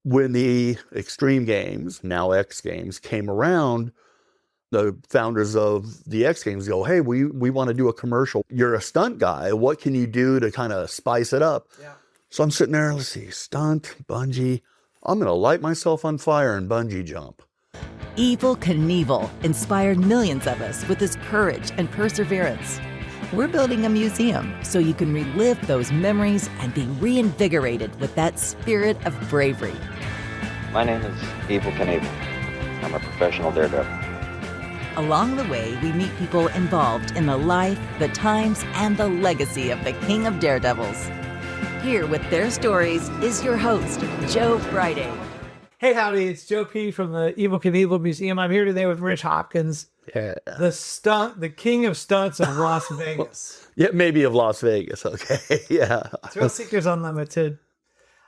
when the Extreme Games, now X Games, came around, the founders of the X Games go, hey, we want to do a commercial. You're a stunt guy. What can you do to kind of spice it up? Yeah. So I'm sitting there, let's see, stunt, bungee. I'm going to light myself on fire and bungee jump. Evel Knievel inspired millions of us with his courage and perseverance. We're building a museum so you can relive those memories and be reinvigorated with that spirit of bravery. My name is Evel Knievel. I'm a professional daredevil. Along the way, we meet people involved in the life, the times, and the legacy of the King of Daredevils. Here with their stories is your host, Joe Friday. Hey, howdy, it's Joe P. from the Evel Knievel Museum. I'm here today with Rich Hopkins, the king of stunts of Las Vegas. Yeah, maybe of Las Vegas, okay, yeah. Thrillseekers Unlimited.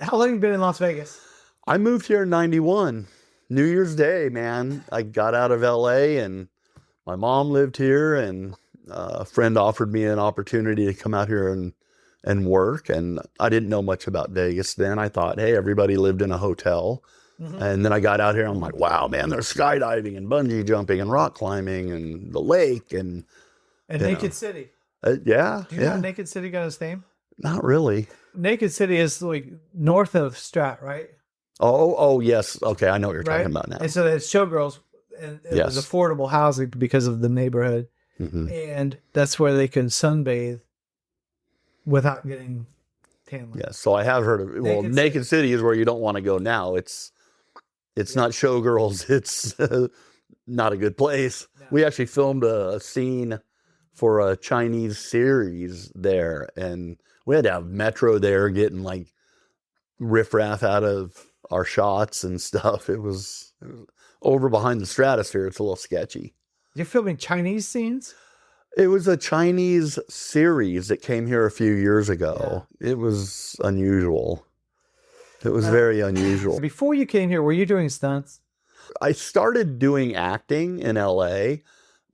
How long have you been in Las Vegas? I moved here in 91, New Year's Day, man. I got out of LA and my mom lived here, and a friend offered me an opportunity to come out here and work. And I didn't know much about Vegas then. I thought, hey, everybody lived in a hotel. Mm-hmm. And then I got out here, and I'm like, wow, man, there's skydiving and bungee jumping and rock climbing and the lake and Naked City. Yeah. Do you know how Naked City got its name? Not really. Naked City is like north of Strat, right? Oh, yes. Okay, I know what you're talking about now. And so there's showgirls, and it was affordable housing because of the neighborhood. Mm-hmm. And that's where they can sunbathe without getting tan lines. Yes, so I have heard of it. Well, Naked City is where you don't want to go now. It's not showgirls. It's not a good place. No. We actually filmed a scene for a Chinese series there, and we had to have Metro there getting like riffraff out of our shots and stuff. It was over behind the Stratosphere. It's a little sketchy. You're filming Chinese scenes? It was a Chinese series that came here a few years ago. Yeah. It was unusual. It was very unusual. Before you came here, were you doing stunts? I started doing acting in LA,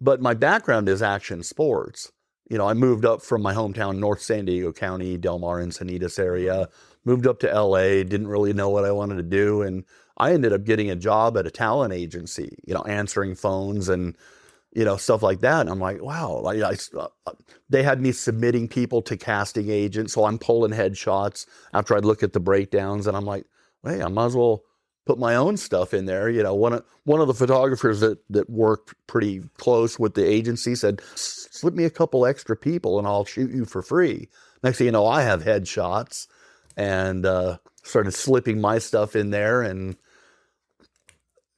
but my background is action sports. You know, I moved up from my hometown, North San Diego County, Del Mar, Encinitas area, moved up to LA, didn't really know what I wanted to do. And I ended up getting a job at a talent agency, you know, answering phones and, you know, stuff like that. And I'm like, wow, they had me submitting people to casting agents. So I'm pulling headshots after I'd look at the breakdowns, and I'm like, hey, I might as well put my own stuff in there. You know, one of the photographers that worked pretty close with the agency said, slip me a couple extra people and I'll shoot you for free. Next thing you know, I have headshots, and started slipping my stuff in there. And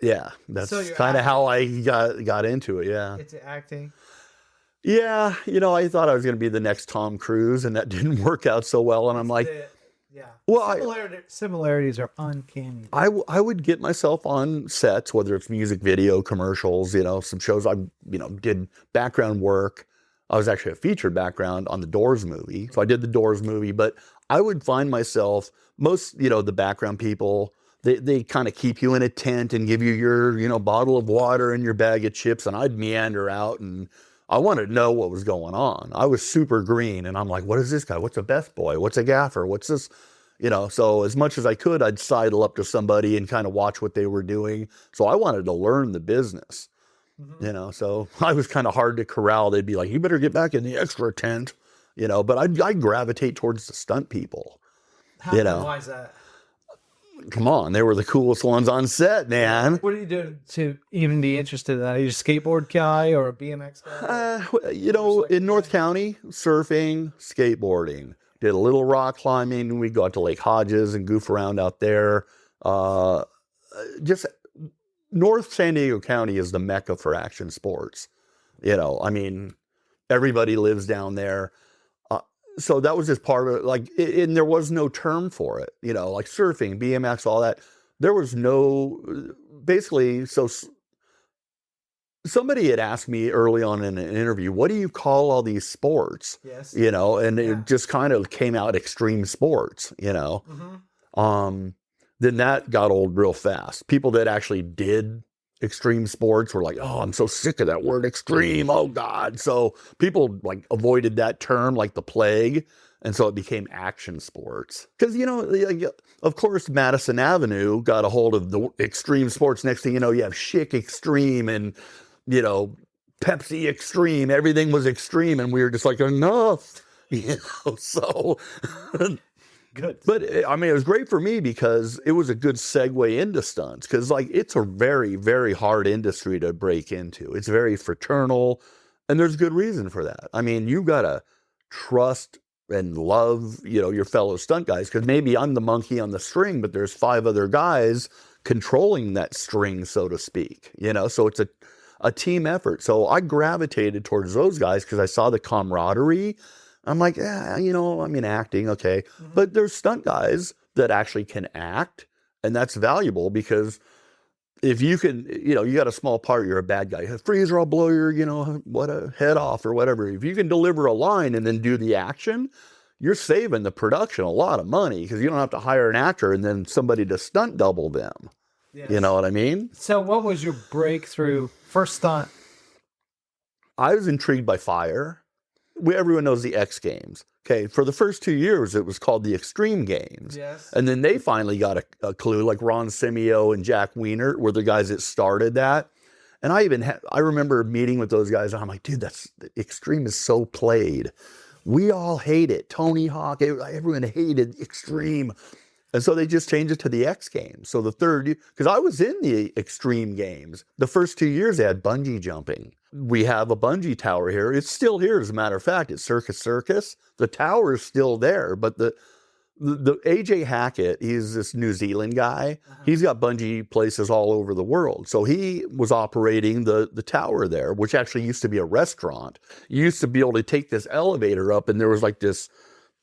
yeah, that's kind of how I got into it. Yeah. Into acting. Yeah. You know, I thought I was going to be the next Tom Cruise, and that didn't work out so well. And I'm like, similarities are uncanny. I would get myself on sets, whether it's music video, commercials, you know, some shows. I, you know, did background work. I was actually a featured background on the Doors movie. So I did the Doors movie, but I would find myself, most, you know, the background people, they kind of keep you in a tent and give you your, you know, bottle of water and your bag of chips. And I'd meander out, and I wanted to know what was going on. I was super green, and I'm like, what is this guy? What's a Beth boy? What's a gaffer? What's this? You know, so as much as I could, I'd sidle up to somebody and kind of watch what they were doing. So I wanted to learn the business, you know, so I was kind of hard to corral. They'd be like, you better get back in the extra tent, you know, but I'd gravitate towards the stunt people. Why is that? Come on, they were the coolest ones on set, man. What are you doing to even be interested in that? Are you a skateboard guy or a BMX guy? You know, in North County, surfing, skateboarding. Did a little rock climbing. We go out to Lake Hodges and goof around out there. Just North San Diego County is the mecca for action sports. You know, I mean, everybody lives down there. So that was just part of it. Like, and there was no term for it, you know, like surfing, BMX, all that. There was no, basically, so somebody had asked me early on in an interview, what do you call all these sports? Yes. You know, and it just kind of came out extreme sports, you know. Mm-hmm. Then that got old real fast. People that actually did extreme sports were like, oh, I'm so sick of that word extreme. Oh God. So people like avoided that term like the plague. And so it became action sports. Because, of course, Madison Avenue got a hold of the extreme sports. Next thing you know, you have Chic Extreme and, Pepsi Extreme. Everything was extreme. And we were just like, enough. So good. But it was great for me because it was a good segue into stunts. Because, it's a very, very hard industry to break into. It's very fraternal. And there's good reason for that. You got to trust and love, your fellow stunt guys, because maybe I'm the monkey on the string, but there's 5 other guys controlling that string, so to speak, so it's a team effort. So I gravitated towards those guys because I saw the camaraderie. I'm like, acting, okay. Mm-hmm. But there's stunt guys that actually can act, and that's valuable because if you can, you got a small part, you're a bad guy. Freeze or I'll blow your, head off or whatever. If you can deliver a line and then do the action, you're saving the production a lot of money because you don't have to hire an actor and then somebody to stunt double them. Yes. You know what I mean? So what was your breakthrough first stunt? I was intrigued by fire. Everyone knows the X Games. Okay, for the first 2 years, it was called the Extreme Games. Yes. And then they finally got a clue, like Ron Simeo and Jack Weiner were the guys that started that. And I remember meeting with those guys, and I'm like, dude, the Extreme is so played. We all hate it. Tony Hawk, everyone hated Extreme. And so they just changed it to the X Games. So the third, because I was in the Extreme Games. The first 2 years, they had bungee jumping. We have a bungee tower here. It's still here, as a matter of fact. It's Circus. The tower is still there, but the AJ Hackett, he's this New Zealand guy. Uh-huh. He's got bungee places all over the world. So he was operating the tower there, which actually used to be a restaurant. You used to be able to take this elevator up, and there was like these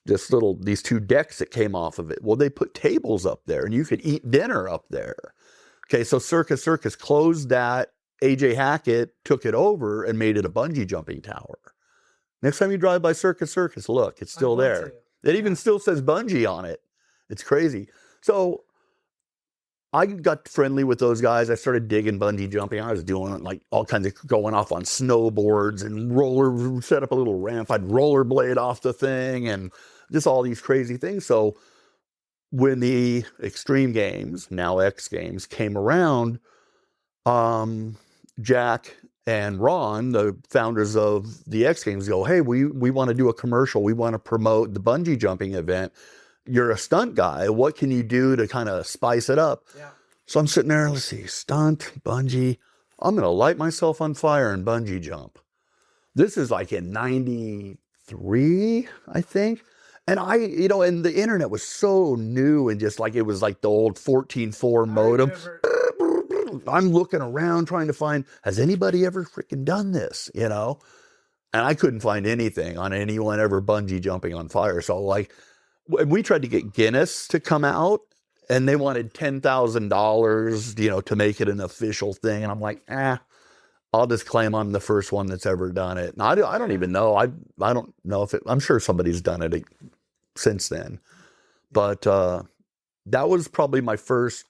2 decks that came off of it. Well, they put tables up there, and you could eat dinner up there. Okay, so Circus closed that. AJ Hackett took it over and made it a bungee jumping tower. Next time you drive by Circus, look, it's still there. It even still says bungee on it. It's crazy. So I got friendly with those guys. I started digging bungee jumping. I was doing all kinds of going off on snowboards and set up a little ramp. I'd rollerblade off the thing and just all these crazy things. So when the Extreme Games, now X Games, came around, Jack and Ron, the founders of the X Games, go, hey, we want to do a commercial. We want to promote the bungee jumping event. You're a stunt guy. What can you do to kind of spice it up? Yeah. So I'm sitting there, let's see, stunt, bungee. I'm going to light myself on fire and bungee jump. This is like in 93, I think. And and the internet was so new and just it was like the old 14.4 modem. I'm looking around trying to find, has anybody ever freaking done this, And I couldn't find anything on anyone ever bungee jumping on fire. So we tried to get Guinness to come out, and they wanted $10,000, to make it an official thing. And I'm like, I'll just claim I'm the first one that's ever done it. And I don't even know. I don't know if I'm sure somebody's done it since then. But that was probably my first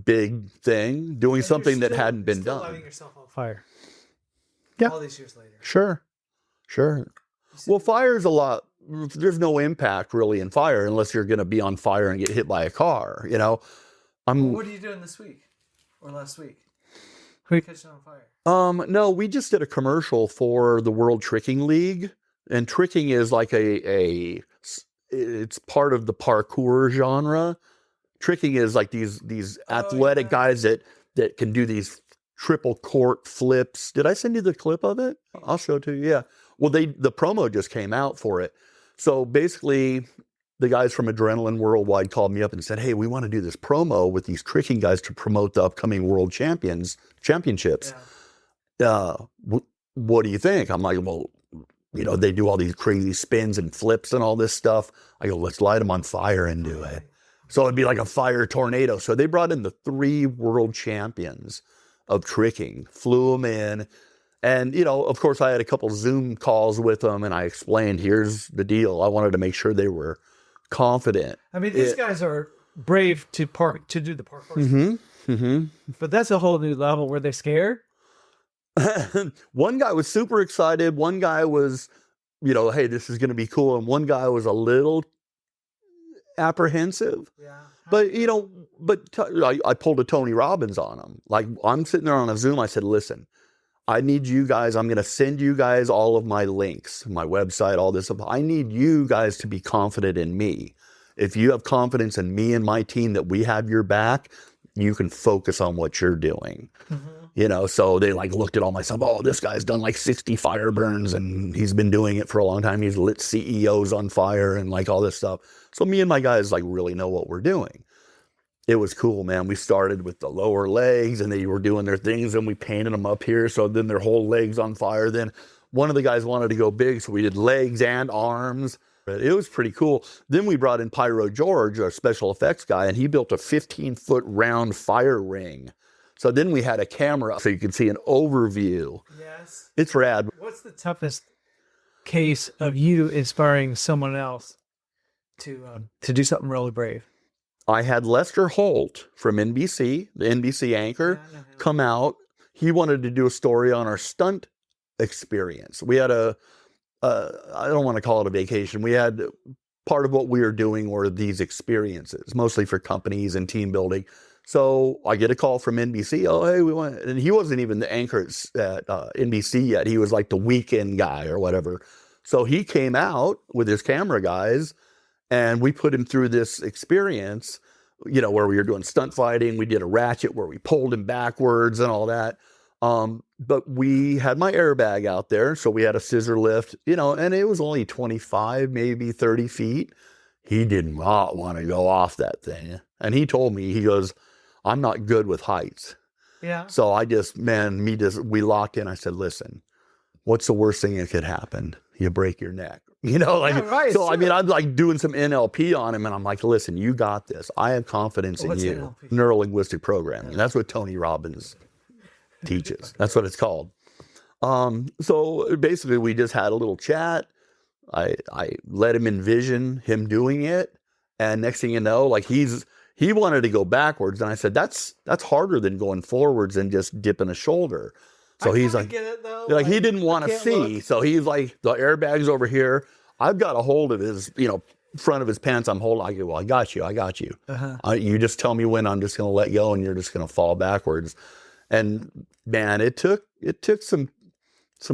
big thing, doing something that hadn't been done. Lighting yourself on fire. Yeah. All these years later. Sure. Well, fire's a lot. There's no impact really in fire unless you're going to be on fire and get hit by a car. What are you doing this week or last week? Who are you catching on fire? No, we just did a commercial for the World Tricking League, and tricking is like it's part of the parkour genre. Tricking is like these athletic guys that can do these triple court flips. Did I send you the clip of it? I'll show it to you. Yeah. Well, the promo just came out for it. So basically, the guys from Adrenaline Worldwide called me up and said, hey, we want to do this promo with these tricking guys to promote the upcoming world championships. Yeah. What do you think? I'm like, well, they do all these crazy spins and flips and all this stuff. I go, let's light them on fire and do it. So it'd be like a fire tornado. So they brought in the 3 world champions of tricking, flew them in. And, of course, I had a couple Zoom calls with them, and I explained, here's the deal. I wanted to make sure they were confident. These guys are brave to do the parkour. Mm-hmm, mm-hmm. But that's a whole new level. Were they scared? One guy was super excited. One guy was hey, this is going to be cool. And one guy was a little apprehensive. Yeah. But, I pulled a Tony Robbins on him. Like, I'm sitting there on a Zoom. I said, listen, I need you guys. I'm going to send you guys all of my links, my website, all this stuff. I need you guys to be confident in me. If you have confidence in me and my team that we have your back, you can focus on what you're doing. So they looked at all my stuff. Oh, this guy's done 60 fire burns and he's been doing it for a long time. He's lit CEOs on fire and all this stuff. So me and my guys really know what we're doing. It was cool, man. We started with the lower legs and they were doing their things and we painted them up here. So then their whole legs on fire. Then one of the guys wanted to go big. So we did legs and arms. It was pretty cool. Then we brought in Pyro George, our special effects guy, and he built a 15-foot round fire ring. So then we had a camera so you could see an overview. Yes. It's rad. What's the toughest case of you inspiring someone else to do something really brave? I had Lester Holt from NBC, the NBC anchor, come out. He wanted to do a story on our stunt experience. We had I don't want to call it a vacation. We had part of what we were doing were these experiences, mostly for companies and team building. So I get a call from NBC. Oh, hey, we want, and he wasn't even the anchor at NBC yet. He was like the weekend guy or whatever. So he came out with his camera guys and we put him through this experience, where we were doing stunt fighting. We did a ratchet where we pulled him backwards and all that. But we had my airbag out there. So we had a scissor lift, and it was only 25, maybe 30 feet. He did not want to go off that thing. And he told me, he goes, I'm not good with heights. Yeah. So we locked in. I said, listen, what's the worst thing that could happen? You break your neck. Right, so sure. I mean, I'm doing some NLP on him and I'm like, listen, you got this. I have confidence in you. NLP? Neuro-linguistic programming. That's what Tony Robbins teaches. That's what it's called. So basically we just had a little chat. I let him envision him doing it. And next thing you know, he wanted to go backwards. And I said, that's harder than going forwards and just dipping a shoulder. So he's like, get it, though. He didn't want to see. Look. So he's like, the airbag's over here. I've got a hold of his, front of his pants. I'm holding. I go, well, I got you. Uh-huh. You just tell me when I'm just going to let go and you're just going to fall backwards. And man, it took some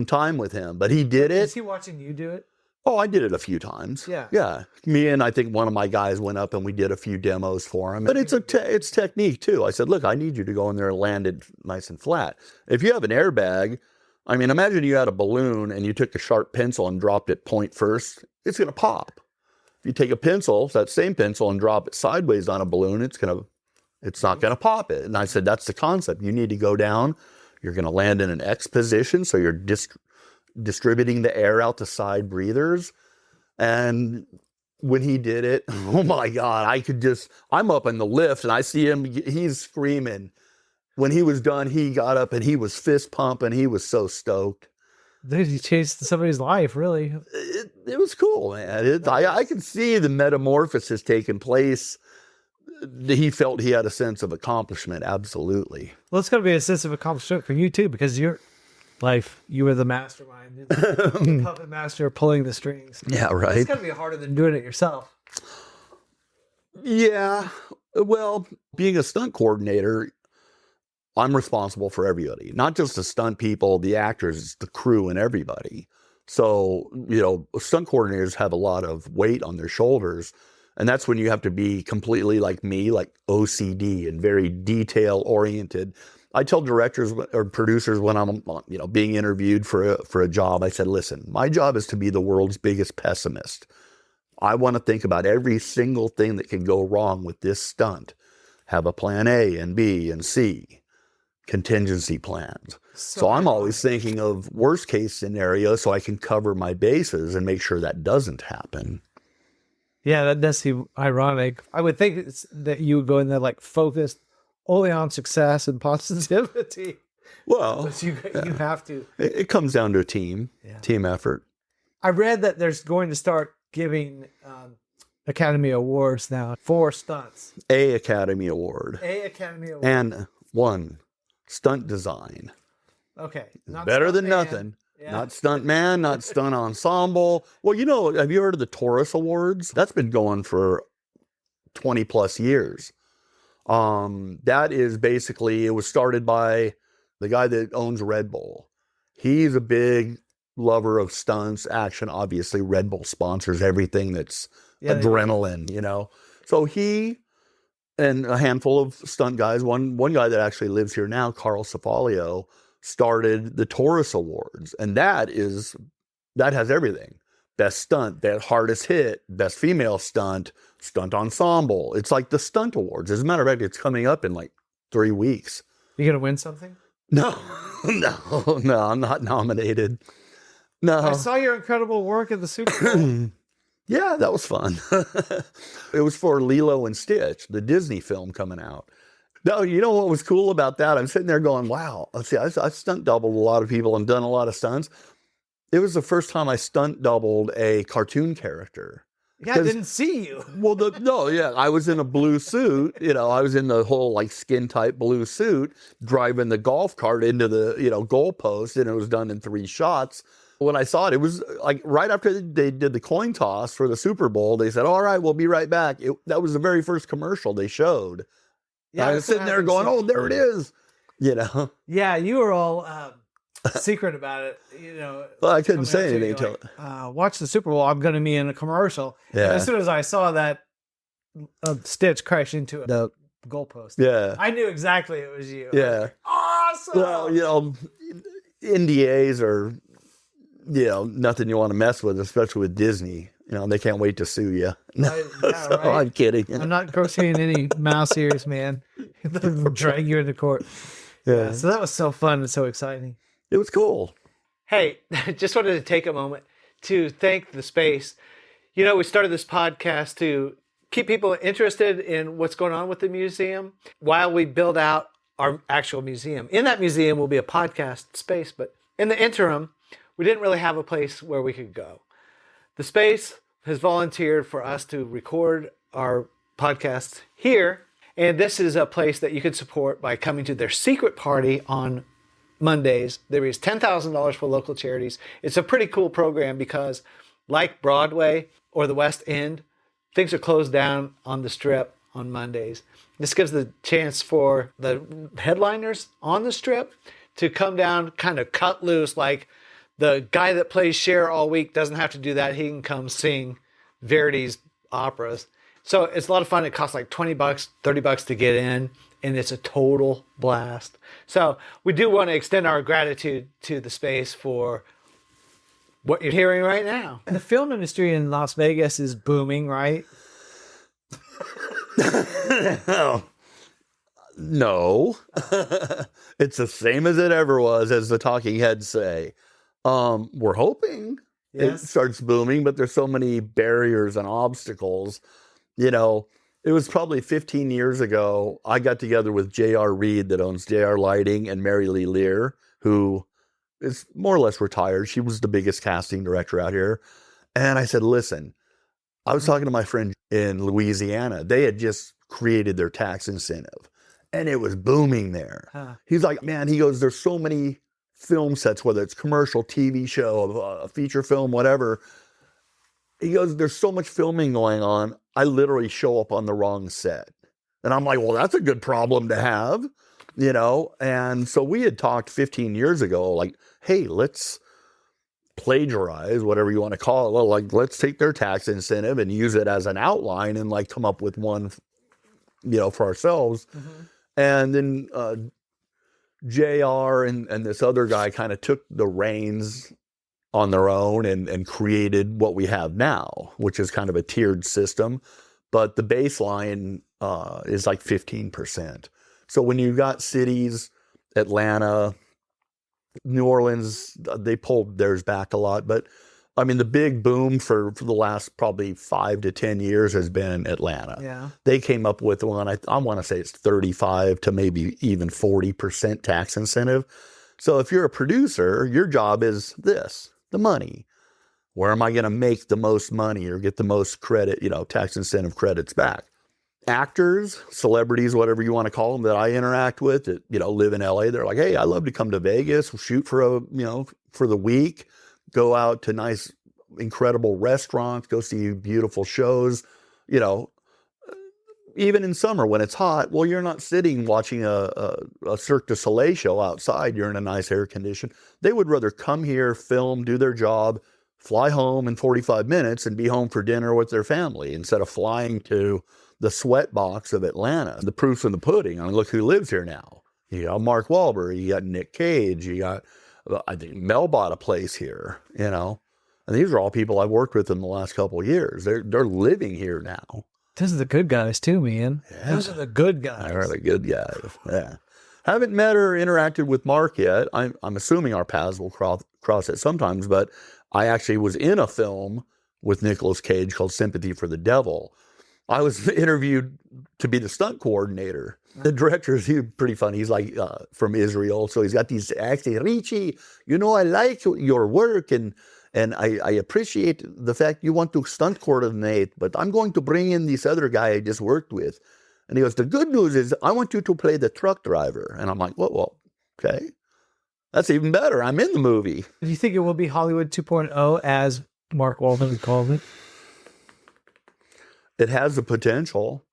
time with him, but he did it. Is he watching you do it? Oh, I did it a few times. Yeah. Me and I think one of my guys went up and we did a few demos for him. But it's technique too. I said, look, I need you to go in there and land it nice and flat. If you have an airbag, I mean, imagine you had a balloon and you took a sharp pencil and dropped it point first. It's going to pop. If you take a pencil, that same pencil, and drop it sideways on a balloon, it's not going to pop it. And I said, that's the concept. You need to go down. You're going to land in an X position. So you're distributing the air out to side breathers. And when he did it, oh my God, I'm up in the lift and I see him, he's screaming. When he was done, he got up and he was fist pumping. He was so stoked. Dude, he changed somebody's life, really. It was cool, man. I could see the metamorphosis taking place. He felt he had a sense of accomplishment. Absolutely. Well, it's going to be a sense of accomplishment for you too, because you were the mastermind, the puppet master pulling the strings. Yeah, right. It's going to be harder than doing it yourself. Yeah. Well, being a stunt coordinator, I'm responsible for everybody, not just the stunt people, the actors, the crew, and everybody. So, stunt coordinators have a lot of weight on their shoulders. And that's when you have to be completely like me, like OCD and very detail oriented. I tell directors or producers when I'm, being interviewed for a job, I said, listen, my job is to be the world's biggest pessimist. I want to think about every single thing that can go wrong with this stunt. Have a plan A and B and C, contingency plans. So I'm always thinking of worst case scenarios so I can cover my bases and make sure that doesn't happen. Yeah, that's ironic. I would think that you would go in there focused only on success and positivity. Well, but you have to. It comes down to a team effort. I read that there's going to start giving Academy Awards now for stunts. A Academy Award. And one stunt design. Okay. Not better than nothing. Not stuntman, not stunt ensemble. Well, have you heard of the Taurus Awards? That's been going for 20 plus years. That is basically, it was started by the guy that owns Red Bull. He's a big lover of stunts, action. Obviously, Red Bull sponsors everything that's adrenaline, So he and a handful of stunt guys, one guy that actually lives here now, Carl Cefalio, started the Taurus Awards. And that has everything. Best stunt, best hardest hit, best female stunt, stunt ensemble. It's like the stunt awards. As a matter of fact, it's coming up in like 3 weeks. You gonna win something? No, I'm not nominated. No. I saw your incredible work at the Super Bowl. Yeah, that was fun. It was for Lilo and Stitch, the Disney film coming out. No, you know what was cool about that? I'm sitting there going, wow. See, I stunt doubled a lot of people and done a lot of stunts. It was the first time I stunt doubled a cartoon character. Yeah, I didn't see you. Well, I was in a blue suit. I was in the whole like skin tight blue suit, driving the golf cart into the goalpost, and it was done in 3 shots. When I saw it, it was like right after they did the coin toss for the Super Bowl. They said, "All right, we'll be right back." That was the very first commercial they showed. Yeah, I was sitting there going, "Oh, there it is." Yeah, you were all secret about it. Well, I couldn't say anything until watch the Super Bowl. I'm going to be in a commercial. Yeah. And as soon as I saw that Stitch crash into the goalpost, I knew exactly it was you. Yeah, like, awesome. Well, NDAs are nothing you want to mess with, especially with Disney. They can't wait to sue you. Right. I'm kidding. I'm not crocheting any mouse ears, man. They'll drag you into court. Yeah. So that was so fun and so exciting. It was cool. Hey, just wanted to take a moment to thank the space. We started this podcast to keep people interested in what's going on with the museum while we build out our actual museum. In that museum will be a podcast space, but in the interim, we didn't really have a place where we could go. The space has volunteered for us to record our podcasts here, and this is a place that you can support by coming to their secret party on Mondays. They raise $10,000 for local charities. It's a pretty cool program because, like Broadway or the West End, things are closed down on the Strip on Mondays. This gives the chance for the headliners on the Strip to come down, kind of cut loose, like the guy that plays Cher all week doesn't have to do that. He can come sing Verdi's operas. So it's a lot of fun. It costs like $20, $30 to get in, and it's a total blast. So we do want to extend our gratitude to the space for what you're hearing right now. The film industry in Las Vegas is booming, right? No. It's the same as it ever was, as the talking heads say. We're hoping it starts booming, but there's so many barriers and obstacles. It was probably 15 years ago, I got together with J.R. Reed, that owns J.R. Lighting, and Mary Lee Lear, who is more or less retired. She was the biggest casting director out here. And I said, listen, I was talking to my friend in Louisiana. They had just created their tax incentive, and it was booming there. He's like, man, he goes, there's so many film sets, whether it's commercial, TV show, a feature film, whatever. He goes, there's so much filming going on. I literally show up on the wrong set. And I'm like, well, that's a good problem to have, And so we had talked 15 years ago, like, hey, let's plagiarize, whatever you want to call it. Well, like, let's take their tax incentive and use it as an outline and like come up with one, for ourselves. Mm-hmm. And then JR and this other guy kind of took the reins on their own and created what we have now, which is kind of a tiered system. But the baseline is like 15%. So when you got cities, Atlanta, New Orleans, they pulled theirs back a lot. But I mean, the big boom for the last probably 5 to 10 years has been Atlanta. Yeah. They came up with one, I want to say it's 35 to maybe even 40% tax incentive. So if you're a producer, your job is this, the money. Where am I going to make the most money or get the most credit, tax incentive credits back? actors, celebrities, whatever you want to call them, that I interact with that, live in LA. They're like, hey, I love to come to Vegas, shoot for for the week, go out to nice, incredible restaurants, go see beautiful shows, even in summer when it's hot. Well, you're not sitting watching a Cirque du Soleil show outside. You're in a nice air condition. They would rather come here, film, do their job, fly home in 45 minutes and be home for dinner with their family instead of flying to the sweat box of Atlanta. The proof's in the pudding. I mean, look who lives here now. You got Mark Wahlberg, you got Nick Cage, you got, I think Mel bought a place here, And these are all people I've worked with in the last couple of years. They're living here now. Those are the good guys too, man. Yeah. Those are the good guys. They're the good guys. Yeah. Haven't met or interacted with Mark yet. I'm assuming our paths will cross at sometimes, but I actually was in a film with Nicolas Cage called Sympathy for the Devil. I was interviewed to be the stunt coordinator. The director is pretty funny. He's like from Israel, so he's got these accents. Richie, I like your work and I appreciate the fact you want to stunt coordinate, but I'm going to bring in this other guy I just worked with. And he goes, the good news is I want you to play the truck driver. And I'm like, well, okay. That's even better. I'm in the movie. Do you think it will be Hollywood 2.0 as Mark Wahlberg called it? It has the potential.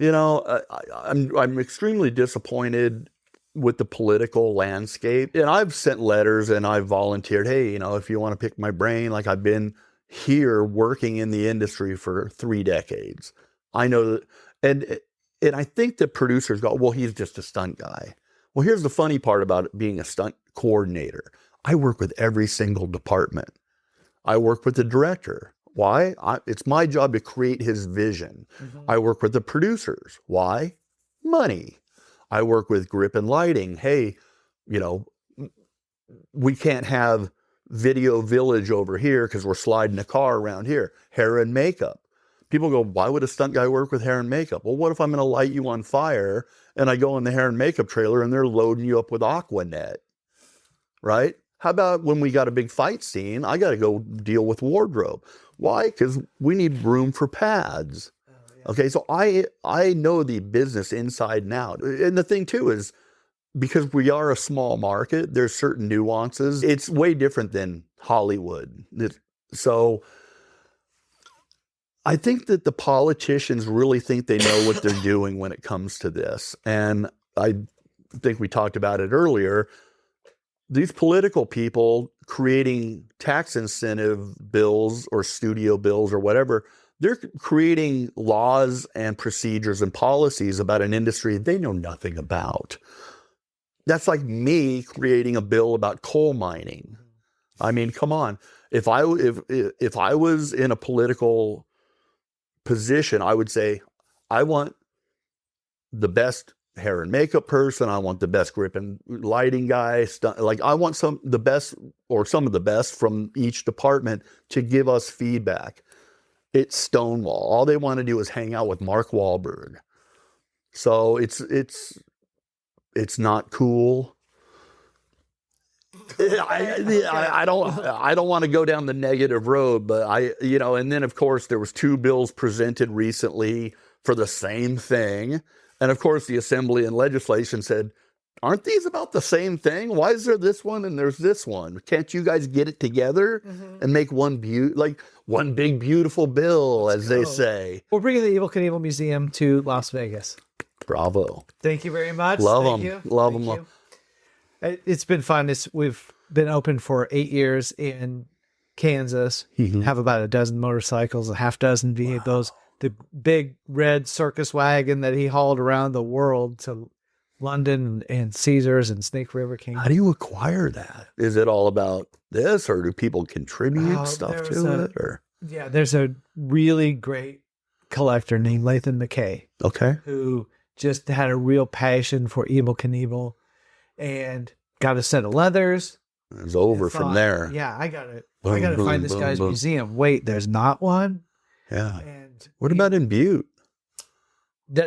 I'm extremely disappointed with the political landscape. And I've sent letters and I've volunteered, hey, if you want to pick my brain, like I've been here working in the industry for 3 decades. I know that, and I think that producers go, well, he's just a stunt guy. Well, here's the funny part about it being a stunt coordinator. I work with every single department. I work with the director. Why? It's my job to create his vision. Mm-hmm. I work with the producers. Why? Money. I work with grip and lighting. Hey, we can't have Video Village over here because we're sliding a car around here. Hair and makeup. People go, why would a stunt guy work with hair and makeup? Well, what if I'm going to light you on fire and I go in the hair and makeup trailer and they're loading you up with Aquanet, right? How about when we got a big fight scene, I got to go deal with wardrobe. Why? Because we need room for pads. Oh, yeah. Okay, so I know the business inside and out. And the thing too is, because we are a small market, there's certain nuances. It's way different than Hollywood. So I think that the politicians really think they know what they're doing when it comes to this. And I think we talked about it earlier. These political people creating tax incentive bills or studio bills or whatever, they're creating laws and procedures and policies about an industry they know nothing about. That's like me creating a bill about coal mining. I mean, come on. If I was in a political position, I would say, I want the best hair and makeup person. I want the best grip and lighting guy. I want some of the best from each department to give us feedback. It's Stonewall. All they want to do is hang out with Mark Wahlberg. So it's not cool. I don't want to go down the negative road, but and then of course there was 2 bills presented recently for the same thing. And of course the Assembly and legislation said, aren't these about the same thing? Why is there this one and there's this one? Can't you guys get it together and make one big beautiful bill, as they say? We're bringing the Evel Knievel Museum to Las Vegas. Bravo. Thank you very much. Love Thank them. you. Love Thank them. You. It's been fun. We've been open for 8 years in Kansas. Have about a dozen motorcycles, a half dozen vehicles. Wow. The big red circus wagon that he hauled around the world to London and Caesars and Snake River King. How do you acquire that? Is it all about this, or do people contribute stuff to it? Or yeah, there's a really great collector named Lathan McKay. Okay. Who just had a real passion for Evel Knievel and got a set of leathers. It's over from there. Yeah, I gotta find this guy's museum. Wait, there's not one? Yeah. And what about in Butte?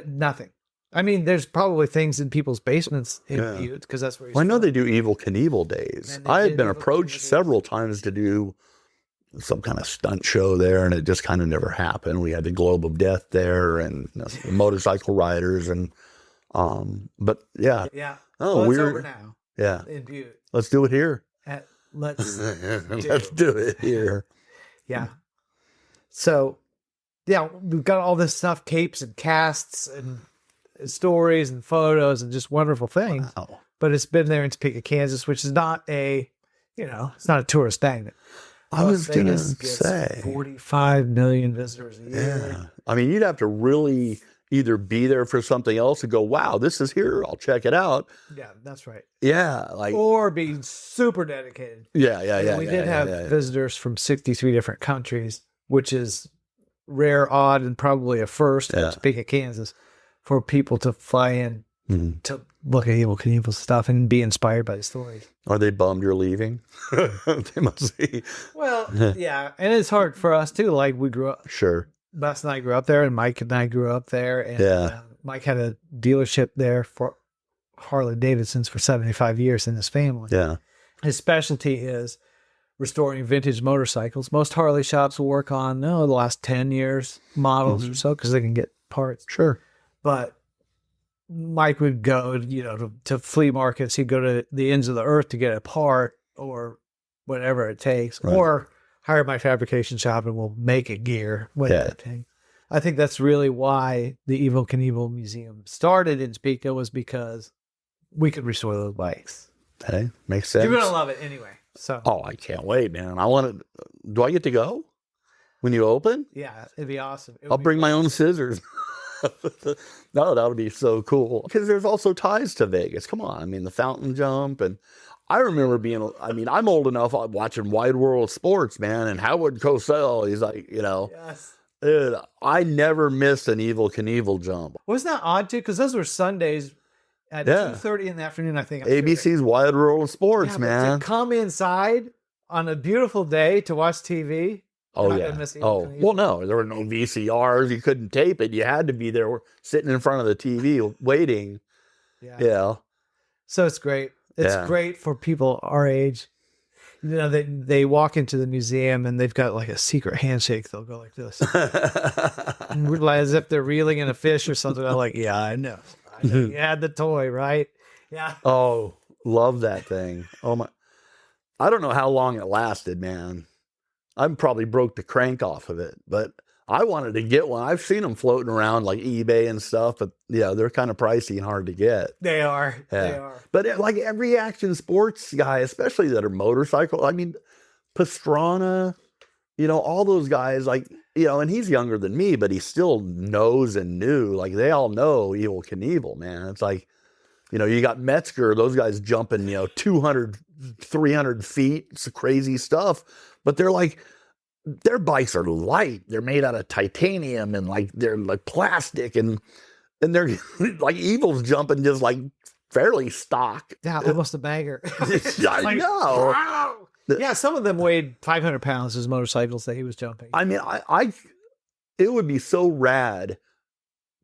Nothing. I mean, there's probably things in people's basements in Butte, because that's where I know they do Evel Knievel days. I had been approached several times to do some kind of stunt show there, and it just kind of never happened. We had the Globe of Death there, and motorcycle riders, and but yeah, Yeah. Oh, Well, it's we're over now yeah. in Butte. Let's do it here. Let's Let's do it here. Yeah. So, yeah, we've got all this stuff, capes and casts and stories and photos and just wonderful things. Wow. But it's been there in Topeka, Kansas, which is not a, it's not a tourist thing. I was going to Vegas gets say 45 million visitors a year. Yeah. I mean, you'd have to really either be there for something else and go, wow, this is here. I'll check it out. Yeah, that's right. Yeah. Like, Or be super dedicated. yeah. We did have visitors from 63 different countries, which is rare, odd, and probably a first in Topeka, Kansas, for people to fly in to look at Evel Knievel stuff and be inspired by the stories. Are they bummed you're leaving? They must be. Well, yeah. And it's hard for us too. Like we grew up, Sure. Bess and I grew up there, and Mike and I grew up there. And Mike had a dealership there for Harley Davidsons for 75 years in his family. Yeah. His specialty is restoring vintage motorcycles. Most Harley shops will work on the last 10 years models or so because they can get parts. Sure. But Mike would go, to flea markets. He'd go to the ends of the earth to get a part or whatever it takes, or hire my fabrication shop and we'll make a gear. I think that's really why the Evel Knievel Museum started in Topeka, was because we could restore those bikes. Hey, makes sense. You're going to love it anyway. So, Oh, I can't wait, man. Do I get to go when you open? yeah, it'd be awesome. I'll bring my own scissors. No, that'll be so cool. Because there's also ties to Vegas. Come on. I mean, the fountain jump. And I remember I'm old enough watching Wide World of Sports, man. And Howard Cosell, he's like, Yes. dude, I never missed an Evel Knievel jump. Wasn't that odd too? Because those were Sundays at 2:30 in the afternoon, I think. ABC's Wide World of Sports, Yeah, man. but to come inside on a beautiful day to watch TV. Oh, not yeah. gonna miss Evel Oh, Knievel. well, no, there were no VCRs. You couldn't tape it. You had to be there sitting in front of the TV waiting. Yeah. So it's great. It's great for people our age. They walk into the museum and they've got like a secret handshake. They'll go like this. And as if they're reeling in a fish or something. I'm like, yeah, I know. You had the toy, right? Yeah. Oh, love that thing. Oh, my. I don't know how long it lasted, man. I probably broke the crank off of it, but I wanted to get one. I've seen them floating around like eBay and stuff, but they're kind of pricey and hard to get. They are. Yeah. They are. But like every action sports guy, especially that are motorcycle, I mean, Pastrana, all those guys, like, and he's younger than me, but he still knows and knew. Like, they all know Evel Knievel, man. It's like, you got Metzger, those guys jumping, 200, 300 feet. It's crazy stuff. But they're like, their bikes are light. They're made out of titanium and like they're like plastic and they're like Evel's jumping just like fairly stock. Yeah, almost a bagger. I know. Wow. Yeah, some of them weighed 500 pounds, his motorcycles that he was jumping. I mean, it would be so rad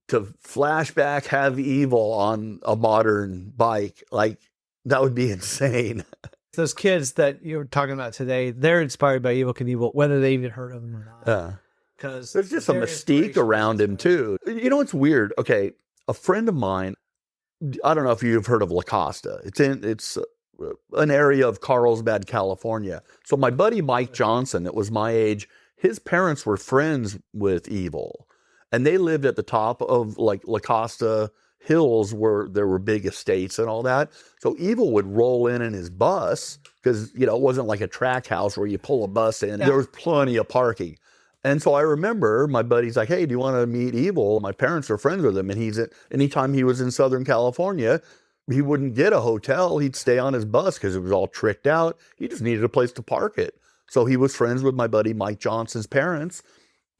to flashback have Evel on a modern bike. Like, that would be insane. Those kids that you were talking about today, they're inspired by Evel Knievel, whether they even heard of him or not. Yeah. Because there's just a mystique around him too. It's weird. Okay, a friend of mine, I don't know if you've heard of La Costa. It's an area of Carlsbad, California. So my buddy Mike Johnson, that was my age, his parents were friends with Evel, and they lived at the top of like La Costa Hills where there were big estates and all that. So Evel would roll in his bus because, it wasn't like a track house where you pull a bus in. Yeah. There was plenty of parking. And so I remember my buddy's like, hey, do you want to meet Evel? My parents are friends with him. And anytime he was in Southern California, he wouldn't get a hotel. He'd stay on his bus because it was all tricked out. He just needed a place to park it. So he was friends with my buddy Mike Johnson's parents,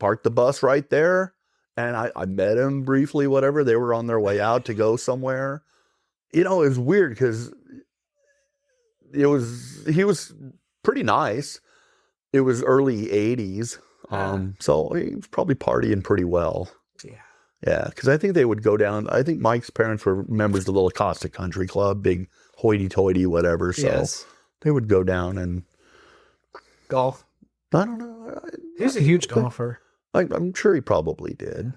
parked the bus right there. And I met him briefly, whatever. They were on their way out to go somewhere. It was weird because he was pretty nice. It was early 80s. So he was probably partying pretty well. Yeah. Yeah, because I think they would go down. I think Mike's parents were members of the La Costa Country Club, big hoity-toity, whatever. So they would go down and golf. I don't know. He's a huge golfer. I'm sure he probably did.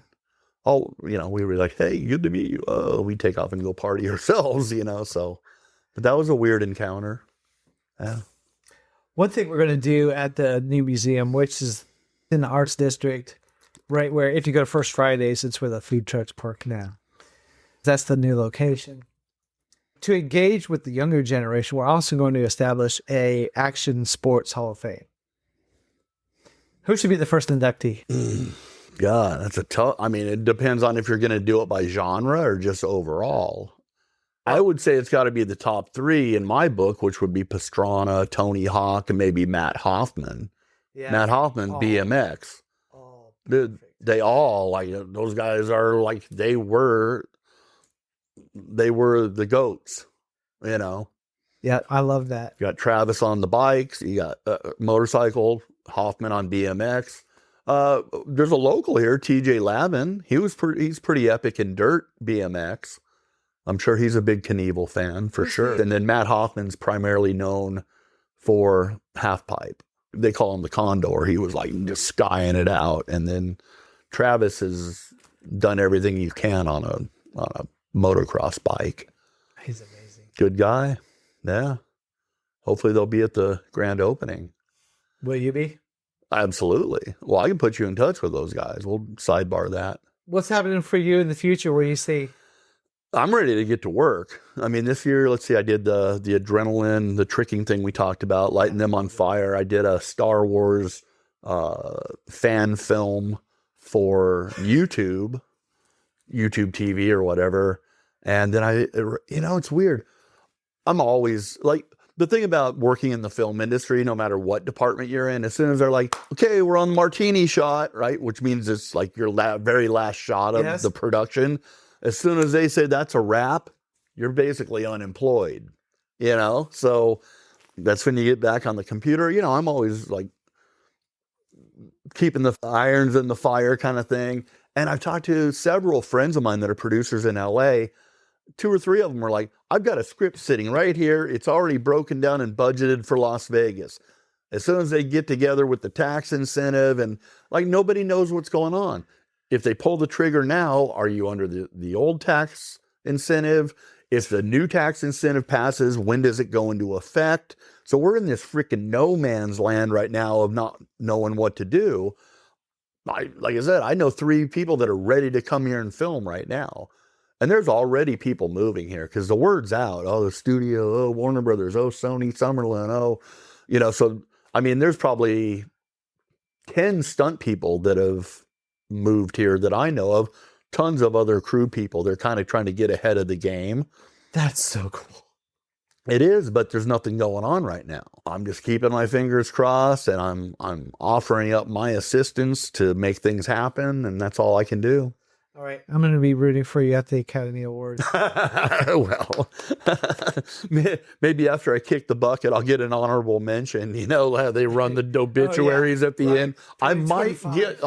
Oh, we were like, hey, good to meet you. Oh, we take off and go party ourselves, so. But that was a weird encounter. Yeah. One thing we're going to do at the new museum, which is in the Arts District, right where, if you go to First Fridays, it's where the food trucks park now. That's the new location. To engage with the younger generation, we're also going to establish a action sports hall of fame. Who should be the first inductee? God, that's a tough. I mean, it depends on if you're going to do it by genre or just overall. I would say it's got to be the top 3 in my book, which would be Pastrana, Tony Hawk, and maybe Matt Hoffman. Yeah. Matt Hoffman, BMX. Oh, they all, like, those guys are like, they were the GOATs, Yeah, I love that. You got Travis on the bikes. You got motorcycle, Hoffman on BMX. There's a local here, TJ Lavin. He's pretty epic in dirt BMX. I'm sure he's a big Knievel fan for sure. And then Matt Hoffman's primarily known for half pipe. They call him the Condor. He was like just skying it out. And then Travis has done everything you can on a motocross bike. He's amazing. Good guy. Yeah. Hopefully they'll be at the grand opening. Will you be? Absolutely. Well, I can put you in touch with those guys. We'll sidebar that. What's happening for you in the future where you see? I'm ready to get to work. I mean, this year, let's see, I did the adrenaline, the tricking thing we talked about, lighting them on fire. I did a Star Wars fan film for YouTube TV or whatever. And then it's weird. I'm always like, the thing about working in the film industry, no matter what department you're in, as soon as they're like, okay, we're on the martini shot, right? Which means it's like your very last shot of the production. As soon as they say that's a wrap, you're basically unemployed, So that's when you get back on the computer. I'm always like keeping the irons in the fire kind of thing. And I've talked to several friends of mine that are producers in LA. 2 or 3 of them were like, I've got a script sitting right here. It's already broken down and budgeted for Las Vegas. As soon as they get together with the tax incentive and like nobody knows what's going on. If they pull the trigger now, are you under the old tax incentive? If the new tax incentive passes, when does it go into effect? So we're in this freaking no man's land right now of not knowing what to do. Like I said, I know 3 people that are ready to come here and film right now. And there's already people moving here because the word's out. Oh, the studio, oh, Warner Brothers, oh, Sony, Summerlin, oh, so, I mean, there's probably 10 stunt people that have moved here that I know of, tons of other crew people. They're kind of trying to get ahead of the game. That's so cool. It is, but there's nothing going on right now. I'm just keeping my fingers crossed and I'm offering up my assistance to make things happen. And that's all I can do. All right. I'm going to be rooting for you at the Academy Awards. Well, maybe after I kick the bucket, I'll get an honorable mention. How they run the obituaries at the end. I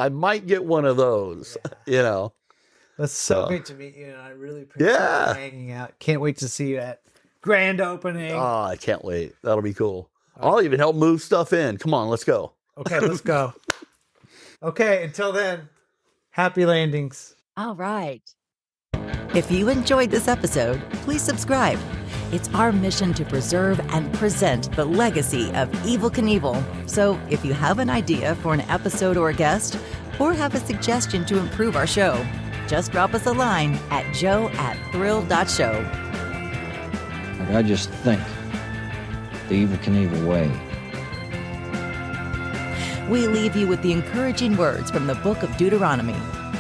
might get one of those, That's so great to meet you. And I really appreciate you hanging out. Can't wait to see you at grand opening. Oh, I can't wait. That'll be cool. I'll even help move stuff in. Come on, let's go. Okay, let's go. Okay, until then, happy landings. All right. If you enjoyed this episode, please subscribe. It's our mission to preserve and present the legacy of Evel Knievel. So if you have an idea for an episode or a guest, or have a suggestion to improve our show, just drop us a line at joe@thrill.show. Like, I just think the Evel Knievel way. We leave you with the encouraging words from the book of Deuteronomy.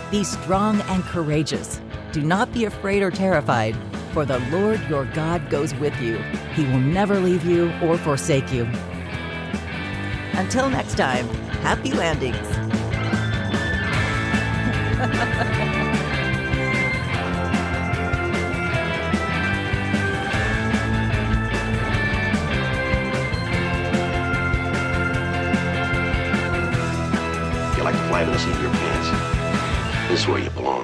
Be strong and courageous. Do not be afraid or terrified, for the Lord your God goes with you. He will never leave you or forsake you. Until next time, happy landings. You like to fly to the seat of your pants? This is where you belong.